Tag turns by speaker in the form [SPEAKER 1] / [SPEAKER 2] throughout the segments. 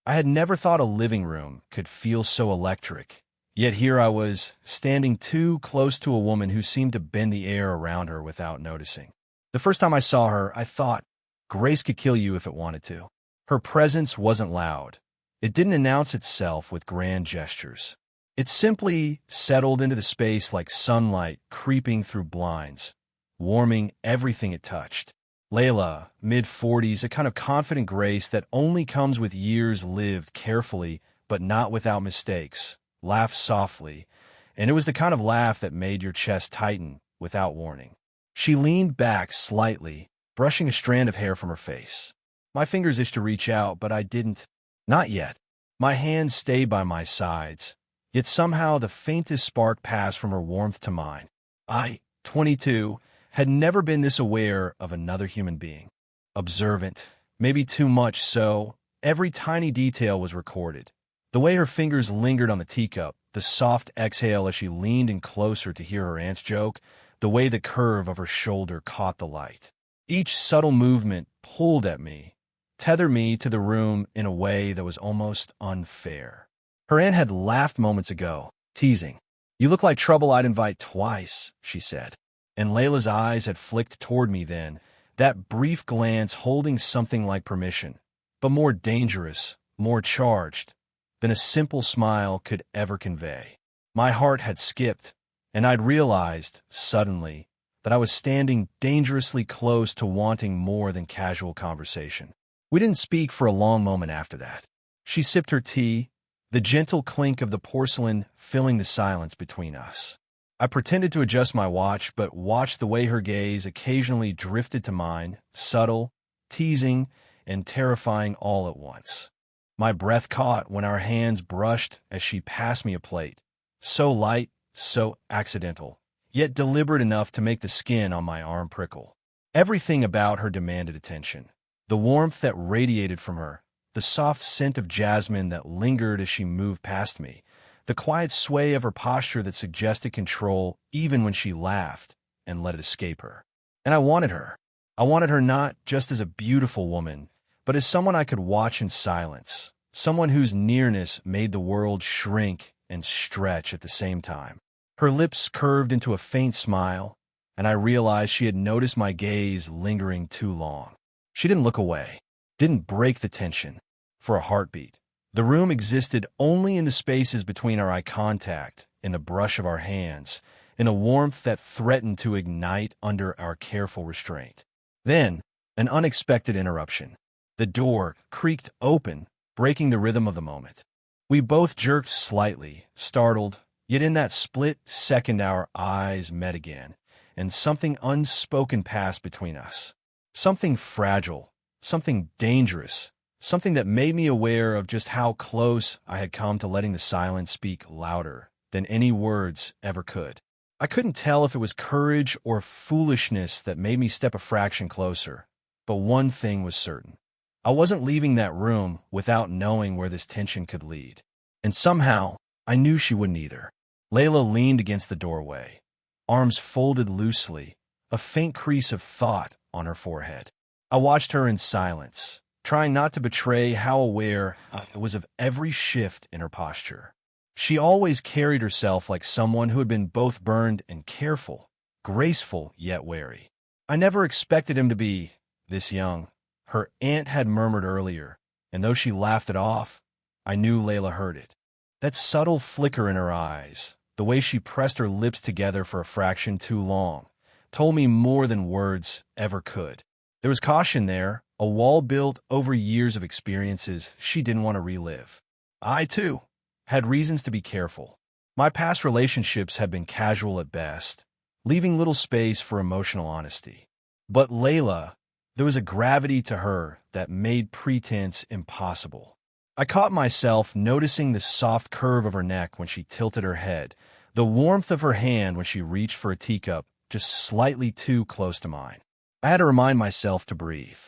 [SPEAKER 1] I had never thought a living room could feel so electric. Yet here I was, standing too close to a woman who seemed to bend the air around her without noticing. The first time I saw her, I thought, Grace could kill you if it wanted to. Her presence wasn't loud. It didn't announce itself with grand gestures. It simply settled into the space like sunlight creeping through blinds, warming everything it touched. Leila, mid-40s, a kind of confident grace that only comes with years lived carefully but not without mistakes, laughed softly, and it was the kind of laugh that made your chest tighten without warning. She leaned back slightly, brushing a strand of hair from her face. My fingers itched to reach out, but I didn't. Not yet. My hands stayed by my sides, yet somehow the faintest spark passed from her warmth to mine. I, 22, had never been this aware of another human being. Observant, maybe too much so, every tiny detail was recorded. The way her fingers lingered on the teacup, the soft exhale as she leaned in closer to hear her aunt's joke, the way the curve of her shoulder caught the light. Each subtle movement pulled at me, tethered me to the room in a way that was almost unfair. Her aunt had laughed moments ago, teasing. "You look like trouble I'd invite twice," she said. And Leila's eyes had flicked toward me then, that brief glance holding something like permission, but more dangerous, more charged, than a simple smile could ever convey. My heart had skipped, and I'd realized, suddenly, that I was standing dangerously close to wanting more than casual conversation. We didn't speak for a long moment after that. She sipped her tea, the gentle clink of the porcelain filling the silence between us. I pretended to adjust my watch, but watched the way her gaze occasionally drifted to mine, subtle, teasing, and terrifying all at once. My breath caught when our hands brushed as she passed me a plate, so light, so accidental, yet deliberate enough to make the skin on my arm prickle. Everything about her demanded attention. The warmth that radiated from her, the soft scent of jasmine that lingered as she moved past me, the quiet sway of her posture that suggested control even when she laughed and let it escape her. And I wanted her. I wanted her not just as a beautiful woman, but as someone I could watch in silence, someone whose nearness made the world shrink and stretch at the same time. Her lips curved into a faint smile, and I realized she had noticed my gaze lingering too long. She didn't look away, didn't break the tension, for a heartbeat. The room existed only in the spaces between our eye contact, in the brush of our hands, in a warmth that threatened to ignite under our careful restraint. Then, an unexpected interruption. The door creaked open, breaking the rhythm of the moment. We both jerked slightly, startled, yet in that split second our eyes met again, and something unspoken passed between us. Something fragile, something dangerous, something that made me aware of just how close I had come to letting the silence speak louder than any words ever could. I couldn't tell if it was courage or foolishness that made me step a fraction closer, but one thing was certain. I wasn't leaving that room without knowing where this tension could lead. And somehow, I knew she wouldn't either. Leila leaned against the doorway, arms folded loosely, a faint crease of thought on her forehead. I watched her in silence, trying not to betray how aware I was of every shift in her posture. She always carried herself like someone who had been both burned and careful, graceful yet wary. I never expected him to be this young, her aunt had murmured earlier, and though she laughed it off, I knew Leila heard it. That subtle flicker in her eyes, the way she pressed her lips together for a fraction too long, told me more than words ever could. There was caution there, a wall built over years of experiences she didn't want to relive. I, too, had reasons to be careful. My past relationships had been casual at best, leaving little space for emotional honesty. But Leila, there was a gravity to her that made pretense impossible. I caught myself noticing the soft curve of her neck when she tilted her head, the warmth of her hand when she reached for a teacup just slightly too close to mine. I had to remind myself to breathe.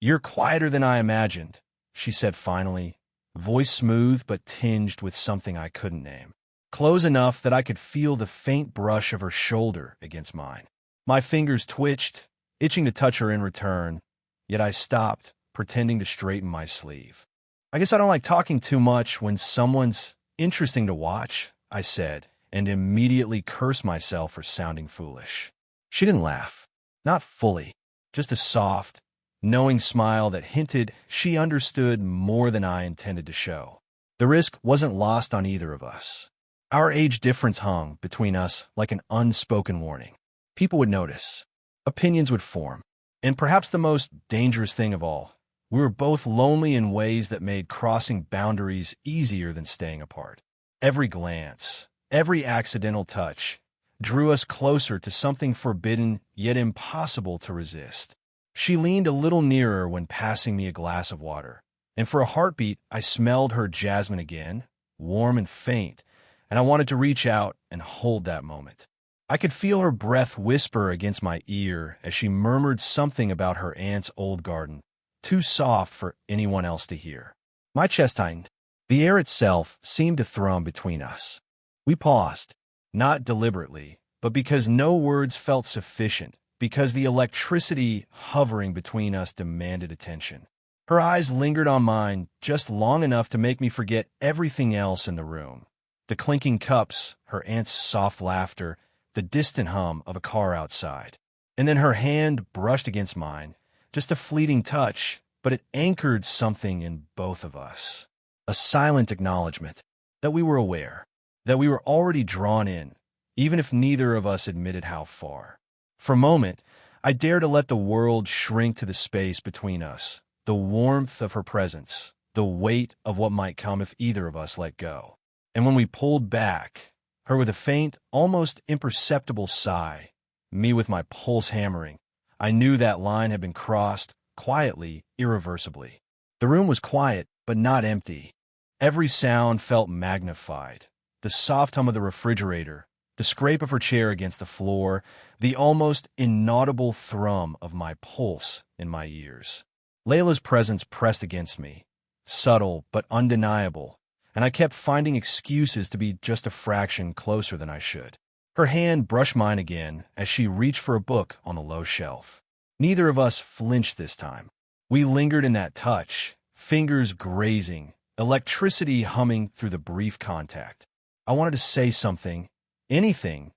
[SPEAKER 1] "You're quieter than I imagined," she said finally, voice smooth but tinged with something I couldn't name. Close enough that I could feel the faint brush of her shoulder against mine. My fingers twitched, itching to touch her in return, yet I stopped, pretending to straighten my sleeve. I guess I don't like talking too much when someone's interesting to watch, I said, and immediately cursed myself for sounding foolish. She didn't laugh. Not fully. Just a soft, knowing smile that hinted she understood more than I intended to show. The risk wasn't lost on either of us. Our age difference hung between us like an unspoken warning. People would notice. Opinions would form. And perhaps the most dangerous thing of all, we were both lonely in ways that made crossing boundaries easier than staying apart. Every glance, every accidental touch, drew us closer to something forbidden yet impossible to resist. She leaned a little nearer when passing me a glass of water, and for a heartbeat I smelled her jasmine again, warm and faint, and I wanted to reach out and hold that moment. I could feel her breath whisper against my ear as she murmured something about her aunt's old garden, too soft for anyone else to hear. My chest tightened. The air itself seemed to thrum between us. We paused, not deliberately, but because no words felt sufficient, because the electricity hovering between us demanded attention. Her eyes lingered on mine just long enough to make me forget everything else in the room. The clinking cups, her aunt's soft laughter, the distant hum of a car outside. And then her hand brushed against mine, just a fleeting touch, but it anchored something in both of us. A silent acknowledgement that we were aware, that we were already drawn in, even if neither of us admitted how far. For a moment, I dared to let the world shrink to the space between us, the warmth of her presence, the weight of what might come if either of us let go. And when we pulled back, her with a faint, almost imperceptible sigh, me with my pulse hammering, I knew that line had been crossed, quietly, irreversibly. The room was quiet, but not empty. Every sound felt magnified. The soft hum of the refrigerator, the scrape of her chair against the floor, the almost inaudible thrum of my pulse in my ears. Leila's presence pressed against me, subtle but undeniable, and I kept finding excuses to be just a fraction closer than I should. Her hand brushed mine again as she reached for a book on the low shelf. Neither of us flinched this time. We lingered in that touch, fingers grazing, electricity humming through the brief contact. I wanted to say something, anything,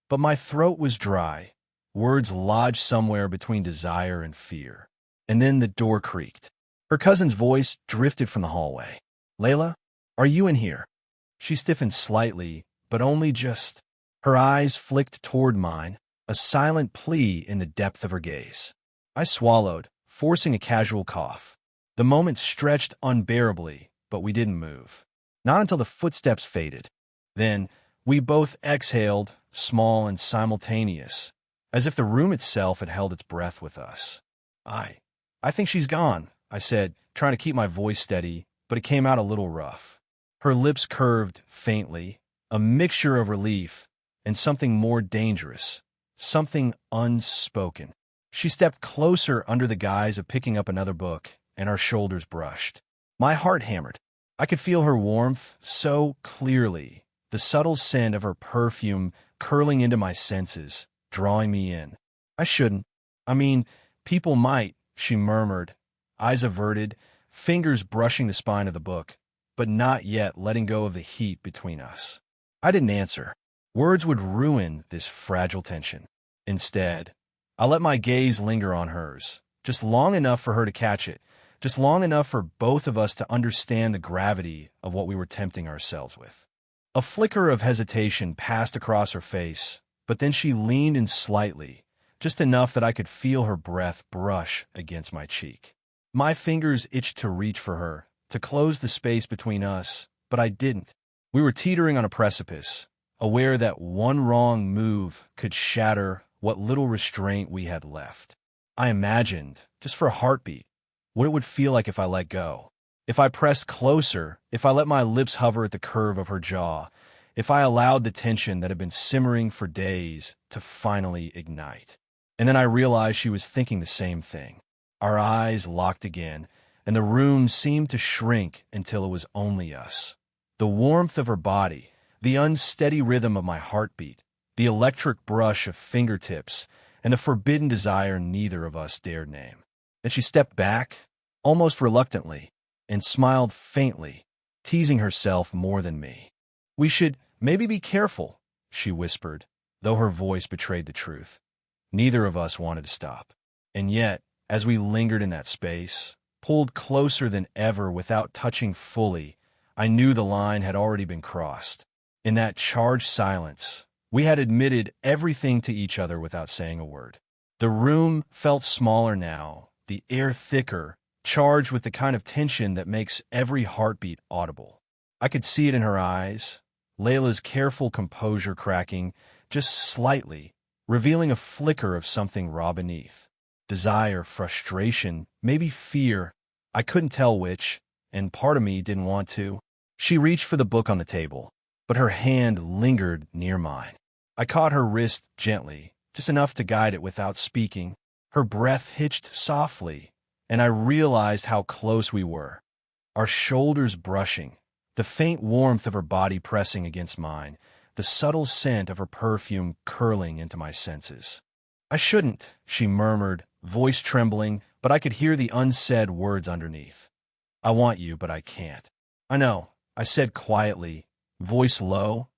[SPEAKER 1] but my throat was dry, words lodged somewhere between desire and fear. And then the door creaked. Her cousin's voice drifted from the hallway. "Leila, are you in here?" She stiffened slightly, but only just. Her eyes flicked toward mine, a silent plea in the depth of her gaze. I swallowed, forcing a casual cough. The moment stretched unbearably, but we didn't move. Not until the footsteps faded. Then, we both exhaled, small and simultaneous, as if the room itself had held its breath with us. I think she's gone," I said, trying to keep my voice steady, but it came out a little rough. Her lips curved faintly, a mixture of relief and something more dangerous, something unspoken. She stepped closer under the guise of picking up another book, and our shoulders brushed. My heart hammered. I could feel her warmth so clearly, the subtle scent of her perfume curling into my senses, drawing me in. People might, she murmured, eyes averted, fingers brushing the spine of the book, but not yet letting go of the heat between us. I didn't answer. Words would ruin this fragile tension. Instead, I let my gaze linger on hers, just long enough for her to catch it, just long enough for both of us to understand the gravity of what we were tempting ourselves with. A flicker of hesitation passed across her face, but then she leaned in slightly, just enough that I could feel her breath brush against my cheek. My fingers itched to reach for her, to close the space between us, but I didn't. We were teetering on a precipice, aware that one wrong move could shatter what little restraint we had left. I imagined, just for a heartbeat, what it would feel like if I let go. If I pressed closer, if I let my lips hover at the curve of her jaw, if I allowed the tension that had been simmering for days to finally ignite. And then I realized she was thinking the same thing. Our eyes locked again, and the room seemed to shrink until it was only us. The warmth of her body, the unsteady rhythm of my heartbeat, the electric brush of fingertips, and the forbidden desire neither of us dared name. Then she stepped back, almost reluctantly, and smiled faintly, teasing herself more than me. "We should maybe be careful," she whispered, though her voice betrayed the truth. Neither of us wanted to stop. And yet, as we lingered in that space, pulled closer than ever without touching fully, I knew the line had already been crossed. In that charged silence, we had admitted everything to each other without saying a word. The room felt smaller now, the air thicker, charged with the kind of tension that makes every heartbeat audible. I could see it in her eyes, Leila's careful composure cracking just slightly, revealing a flicker of something raw beneath. Desire, frustration, maybe fear. I couldn't tell which, and part of me didn't want to. She reached for the book on the table, but her hand lingered near mine. I caught her wrist gently, just enough to guide it without speaking. Her breath hitched softly, and I realized how close we were. Our shoulders brushing, the faint warmth of her body pressing against mine, the subtle scent of her perfume curling into my senses. "I shouldn't," she murmured, voice trembling, but I could hear the unsaid words underneath. "I want you, but I can't." "I know," I said quietly, voice low,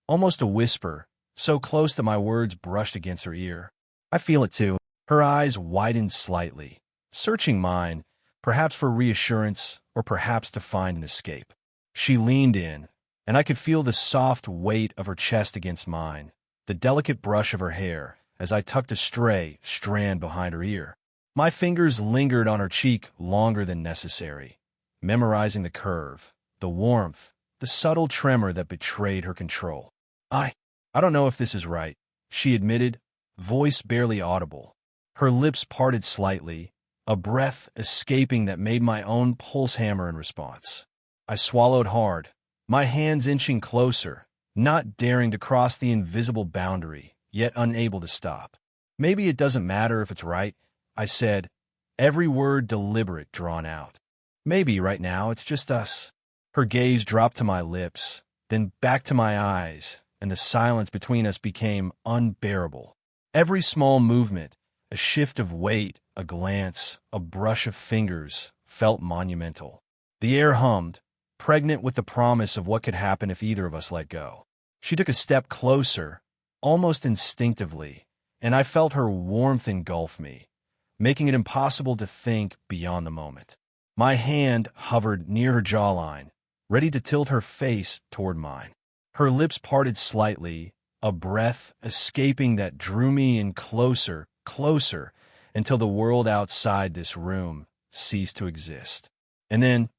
[SPEAKER 1] almost a whisper, so close that my words brushed against her ear. "I feel it too." Her eyes widened slightly, searching mine, perhaps for reassurance or perhaps to find an escape. She leaned in, and I could feel the soft weight of her chest against mine, the delicate brush of her hair, as I tucked a stray strand behind her ear. My fingers lingered on her cheek longer than necessary, memorizing the curve, the warmth, the subtle tremor that betrayed her control. I don't know if this is right," she admitted, voice barely audible. Her lips parted slightly, a breath escaping that made my own pulse hammer in response. I swallowed hard, my hands inching closer, not daring to cross the invisible boundary, yet unable to stop. "Maybe it doesn't matter if it's right," I said, every word deliberate, drawn out. "Maybe right now it's just us." Her gaze dropped to my lips, then back to my eyes, and the silence between us became unbearable. Every small movement, a shift of weight, a glance, a brush of fingers, felt monumental. The air hummed, pregnant with the promise of what could happen if either of us let go. She took a step closer, almost instinctively, and I felt her warmth engulf me, making it impossible to think beyond the moment. My hand hovered near her jawline, ready to tilt her face toward mine. Her lips parted slightly, a breath escaping that drew me in closer, closer, until the world outside this room ceased to exist. And then,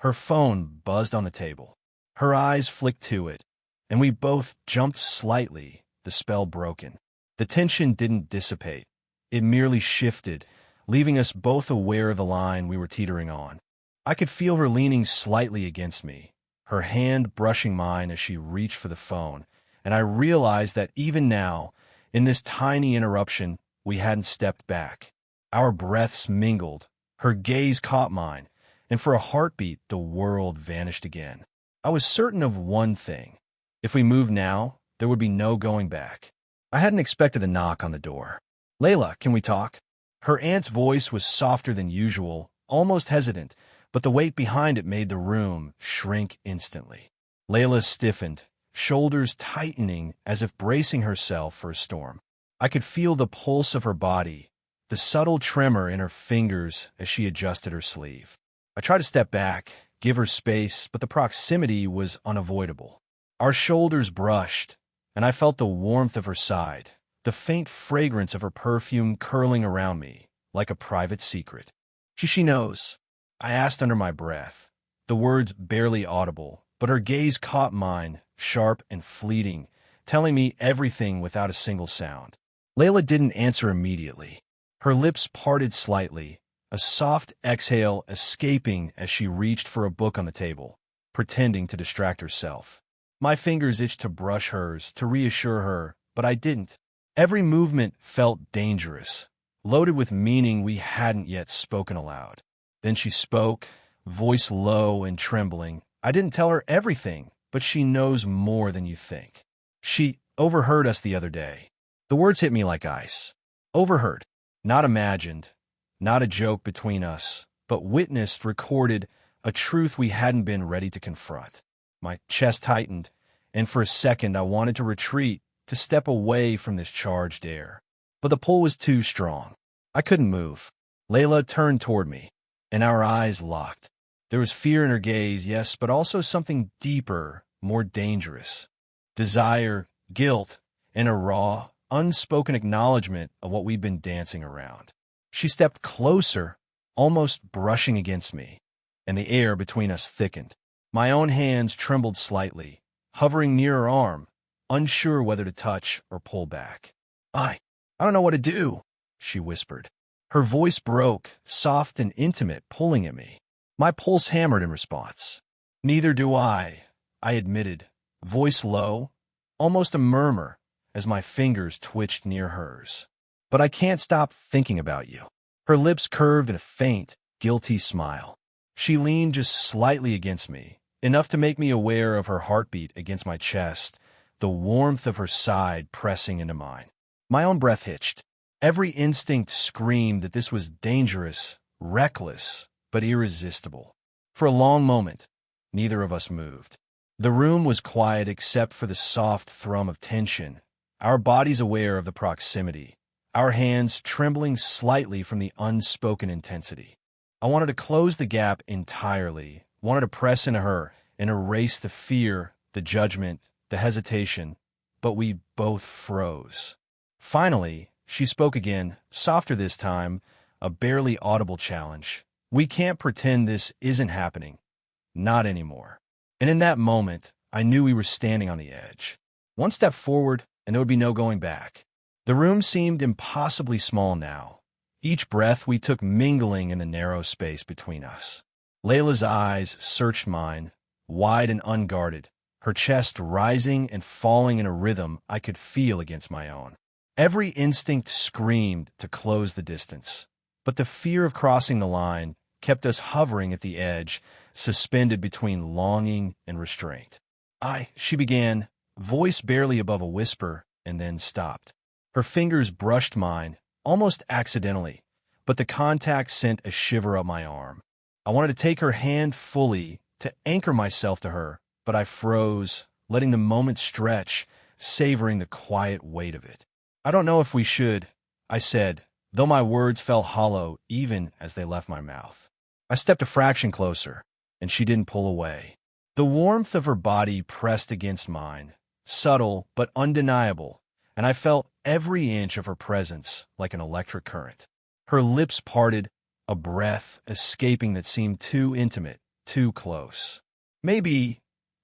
[SPEAKER 1] her phone buzzed on the table. Her eyes flicked to it, and we both jumped slightly, the spell broken. The tension didn't dissipate. It merely shifted, leaving us both aware of the line we were teetering on. I could feel her leaning slightly against me, her hand brushing mine as she reached for the phone, and I realized that even now, in this tiny interruption, we hadn't stepped back. Our breaths mingled, her gaze caught mine, and for a heartbeat the world vanished again. I was certain of one thing. If we moved now, there would be no going back. I hadn't expected a knock on the door. "Leila, can we talk?" Her aunt's voice was softer than usual, almost hesitant, but the weight behind it made the room shrink instantly. Leila stiffened, shoulders tightening as if bracing herself for a storm. I could feel the pulse of her body, the subtle tremor in her fingers as she adjusted her sleeve. I tried to step back, give her space, but the proximity was unavoidable. Our shoulders brushed, and I felt the warmth of her side, the faint fragrance of her perfume curling around me, like a private secret. She knows," I asked under my breath, the words barely audible, but her gaze caught mine, sharp and fleeting, telling me everything without a single sound. Leila didn't answer immediately. Her lips parted slightly, a soft exhale escaping as she reached for a book on the table, pretending to distract herself. My fingers itched to brush hers, to reassure her, but I didn't. Every movement felt dangerous, loaded with meaning we hadn't yet spoken aloud. Then she spoke, voice low and trembling. "I didn't tell her everything, but she knows more than you think. She overheard us the other day." The words hit me like ice. Overheard. Not imagined. Not a joke between us, but witnessed, recorded, a truth we hadn't been ready to confront. My chest tightened, and for a second I wanted to retreat, to step away from this charged air. But the pull was too strong. I couldn't move. Leila turned toward me, and our eyes locked. There was fear in her gaze, yes, but also something deeper, more dangerous. Desire, guilt, and a raw, unspoken acknowledgement of what we'd been dancing around. She stepped closer, almost brushing against me, and the air between us thickened. My own hands trembled slightly, hovering near her arm, unsure whether to touch or pull back. I don't know what to do," she whispered. Her voice broke, soft and intimate, pulling at me. My pulse hammered in response. "Neither do I admitted, voice low, almost a murmur, as my fingers twitched near hers. "But I can't stop thinking about you." Her lips curved in a faint, guilty smile. She leaned just slightly against me, enough to make me aware of her heartbeat against my chest, the warmth of her side pressing into mine. My own breath hitched. Every instinct screamed that this was dangerous, reckless, but irresistible. For a long moment, neither of us moved. The room was quiet except for the soft thrum of tension, our bodies aware of the proximity, our hands trembling slightly from the unspoken intensity. I wanted to close the gap entirely, wanted to press into her and erase the fear, the judgment, the hesitation, but we both froze. Finally, she spoke again, softer this time, a barely audible challenge. "We can't pretend this isn't happening. Not anymore." And in that moment, I knew we were standing on the edge. One step forward, and there would be no going back. The room seemed impossibly small now, each breath we took mingling in the narrow space between us. Leila's eyes searched mine, wide and unguarded, her chest rising and falling in a rhythm I could feel against my own. Every instinct screamed to close the distance, but the fear of crossing the line kept us hovering at the edge, suspended between longing and restraint. She began, voice barely above a whisper, and then stopped. Her fingers brushed mine, almost accidentally, but the contact sent a shiver up my arm. I wanted to take her hand fully, to anchor myself to her, but I froze, letting the moment stretch, savoring the quiet weight of it. "I don't know if we should," I said, though my words fell hollow even as they left my mouth. I stepped a fraction closer, and she didn't pull away. The warmth of her body pressed against mine, subtle but undeniable, and I felt every inch of her presence like an electric current. Her lips parted, a breath escaping that seemed too intimate, too close. Maybe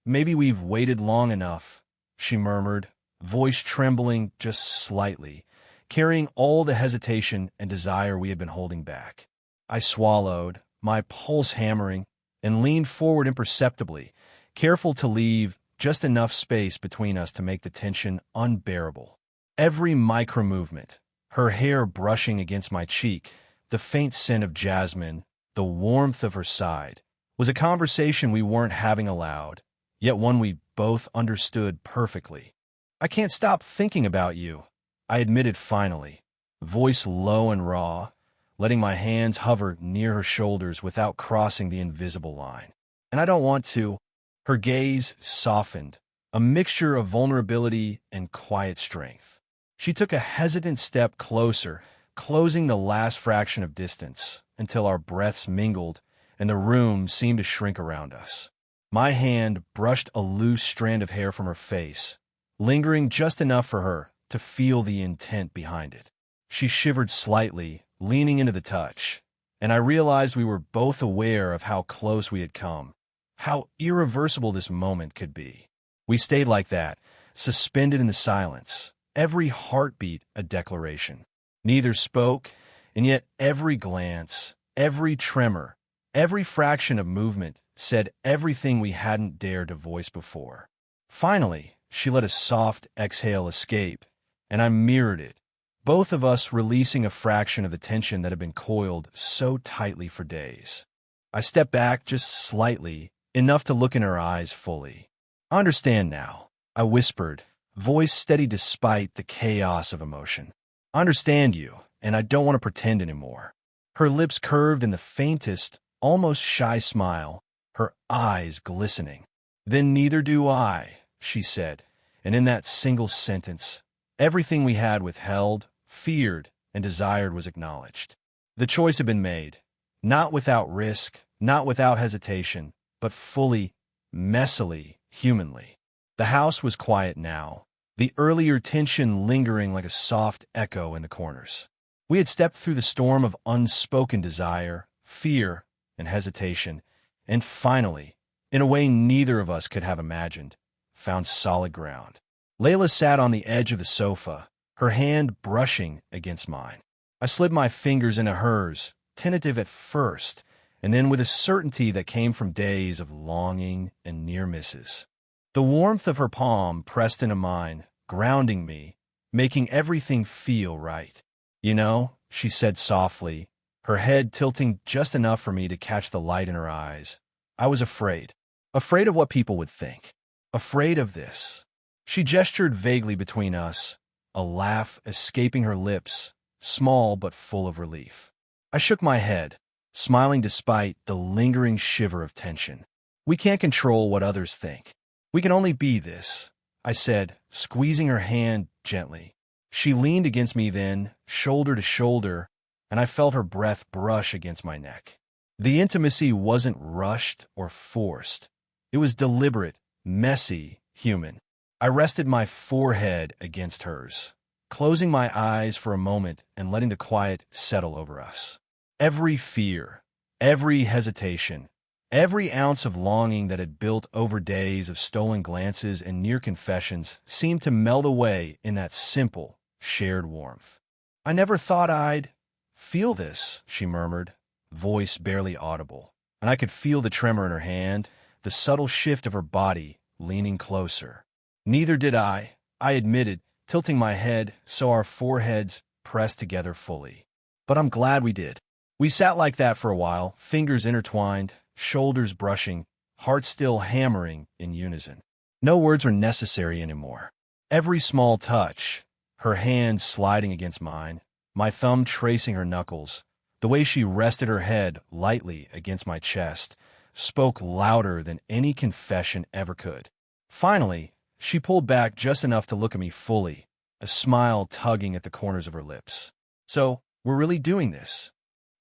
[SPEAKER 1] we've waited long enough," she murmured, voice trembling just slightly, carrying all the hesitation and desire we had been holding back. I swallowed, my pulse hammering, and leaned forward imperceptibly, careful to leave just enough space between us to make the tension unbearable. Every micro-movement, her hair brushing against my cheek, the faint scent of jasmine, the warmth of her side, was a conversation we weren't having aloud, yet one we both understood perfectly. "I can't stop thinking about you," I admitted finally, voice low and raw, letting my hands hover near her shoulders without crossing the invisible line. "And I don't want to." Her gaze softened, a mixture of vulnerability and quiet strength. She took a hesitant step closer, closing the last fraction of distance, until our breaths mingled and the room seemed to shrink around us. My hand brushed a loose strand of hair from her face, lingering just enough for her to feel the intent behind it. She shivered slightly, leaning into the touch, and I realized we were both aware of how close we had come, how irreversible this moment could be. We stayed like that, suspended in the silence, every heartbeat a declaration. Neither spoke, and yet every glance, every tremor, every fraction of movement said everything we hadn't dared to voice before. Finally, she let a soft exhale escape, and I mirrored it, both of us releasing a fraction of the tension that had been coiled so tightly for days. I stepped back just slightly, enough to look in her eyes fully. "I understand now," I whispered, voice steady despite the chaos of emotion. "I understand you, and I don't want to pretend anymore." Her lips curved in the faintest, almost shy smile, her eyes glistening. "Then neither do I," she said, and in that single sentence, everything we had withheld, feared, and desired was acknowledged. The choice had been made, not without risk, not without hesitation, but fully, messily, humanly. The house was quiet now, the earlier tension lingering like a soft echo in the corners. We had stepped through the storm of unspoken desire, fear, and hesitation, and finally, in a way neither of us could have imagined, found solid ground. Leila sat on the edge of the sofa, her hand brushing against mine. I slid my fingers into hers, tentative at first, and then with a certainty that came from days of longing and near misses. The warmth of her palm pressed into mine, grounding me, making everything feel right. "You know," she said softly, her head tilting just enough for me to catch the light in her eyes, "I was afraid. Afraid of what people would think. Afraid of this." She gestured vaguely between us, a laugh escaping her lips, small but full of relief. I shook my head, smiling despite the lingering shiver of tension. "We can't control what others think. We can only be this," I said, squeezing her hand gently. She leaned against me then, shoulder to shoulder, and I felt her breath brush against my neck. The intimacy wasn't rushed or forced. It was deliberate, messy, human. I rested my forehead against hers, closing my eyes for a moment and letting the quiet settle over us. Every fear, every hesitation, every ounce of longing that had built over days of stolen glances and near confessions seemed to melt away in that simple, shared warmth. "I never thought I'd feel this," she murmured, voice barely audible, and I could feel the tremor in her hand, the subtle shift of her body, leaning closer. "Neither did I admitted, tilting my head so our foreheads pressed together fully. "But I'm glad we did." We sat like that for a while, fingers intertwined, shoulders brushing, hearts still hammering in unison. No words were necessary anymore. Every small touch, her hand sliding against mine, my thumb tracing her knuckles, the way she rested her head lightly against my chest, spoke louder than any confession ever could. Finally, she pulled back just enough to look at me fully, a smile tugging at the corners of her lips. "So, we're really doing this?"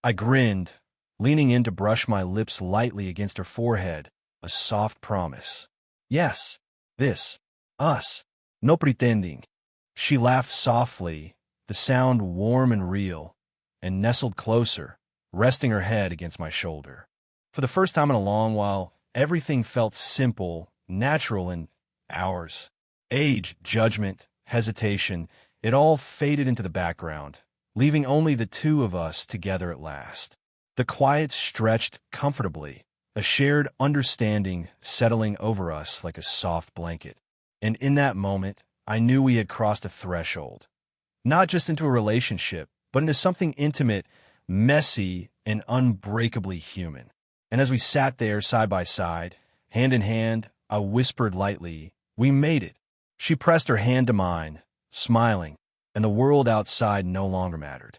[SPEAKER 1] I grinned, leaning in to brush my lips lightly against her forehead, a soft promise. "Yes, this, us, no pretending." She laughed softly, the sound warm and real, and nestled closer, resting her head against my shoulder. For the first time in a long while, everything felt simple, natural, and ours. Age, judgment, hesitation, it all faded into the background, leaving only the two of us together at last. The quiet stretched comfortably, a shared understanding settling over us like a soft blanket. And in that moment, I knew we had crossed a threshold, not just into a relationship, but into something intimate, messy, and unbreakably human. And as we sat there side by side, hand in hand, I whispered lightly, "We made it." She pressed her hand to mine, smiling, and the world outside no longer mattered.